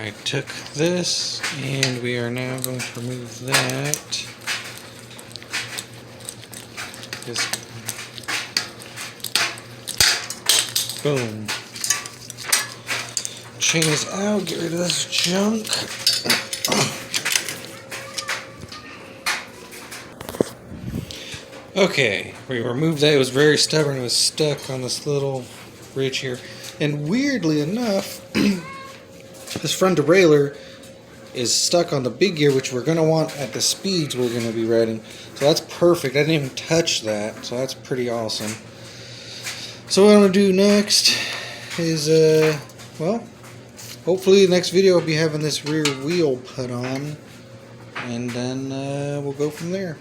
I took this, and we are now going to remove that. Just boom. Chain is out, get rid of this junk. Okay, we removed that. It was very stubborn. It was stuck on this little ridge here. And weirdly enough, this front derailleur is stuck on the big gear, which we're going to want at the speeds we're going to be riding. So that's perfect. I didn't even touch that, so that's pretty awesome. So what I'm going to do next is, well, hopefully the next video I'll be having this rear wheel put on, and then we'll go from there.